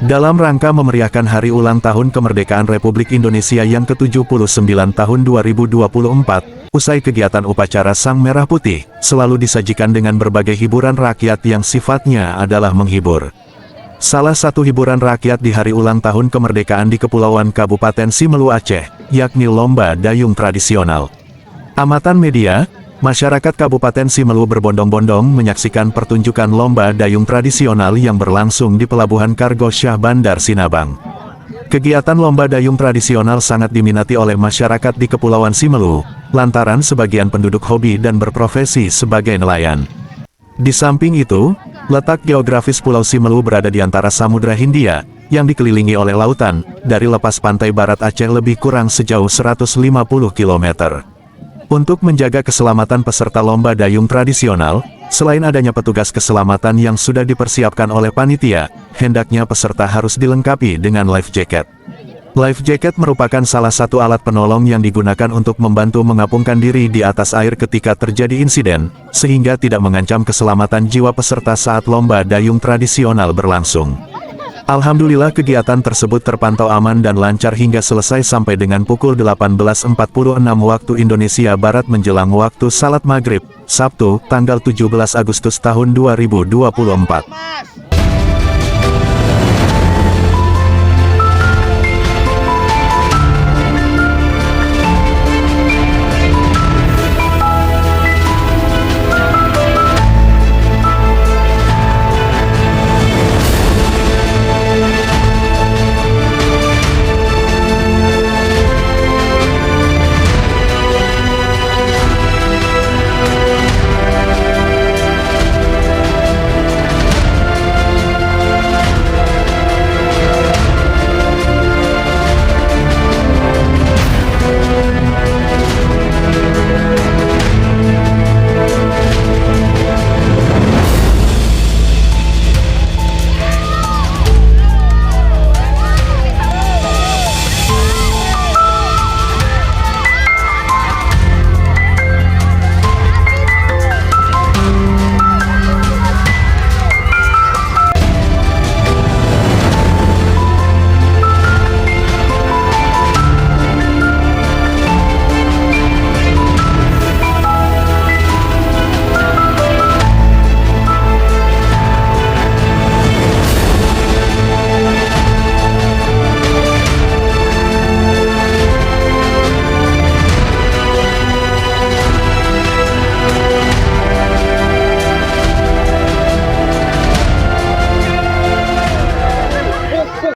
Dalam rangka memeriahkan hari ulang tahun kemerdekaan Republik Indonesia yang ke-79 tahun 2024, usai kegiatan upacara Sang Merah Putih, selalu disajikan dengan berbagai hiburan rakyat yang sifatnya adalah menghibur. Salah satu hiburan rakyat di hari ulang tahun kemerdekaan di Kepulauan Kabupaten Simelu Aceh, yakni lomba dayung tradisional. Amatan media, masyarakat Kabupaten Simelu berbondong-bondong menyaksikan pertunjukan lomba dayung tradisional yang berlangsung di Pelabuhan Kargo Syah Bandar Sinabang. Kegiatan lomba dayung tradisional sangat diminati oleh masyarakat di Kepulauan Simelu, lantaran sebagian penduduk hobi dan berprofesi sebagai nelayan. Di samping itu, letak geografis Pulau Simelu berada di antara Samudra Hindia, yang dikelilingi oleh lautan, dari lepas pantai barat Aceh lebih kurang sejauh 150 km. Untuk menjaga keselamatan peserta lomba dayung tradisional, selain adanya petugas keselamatan yang sudah dipersiapkan oleh panitia, hendaknya peserta harus dilengkapi dengan life jacket. Life jacket merupakan salah satu alat penolong yang digunakan untuk membantu mengapungkan diri di atas air ketika terjadi insiden, sehingga tidak mengancam keselamatan jiwa peserta saat lomba dayung tradisional berlangsung. Alhamdulillah kegiatan tersebut terpantau aman dan lancar hingga selesai sampai dengan pukul 18.46 waktu Indonesia Barat menjelang waktu salat maghrib, Sabtu, tanggal 17 Agustus tahun 2024.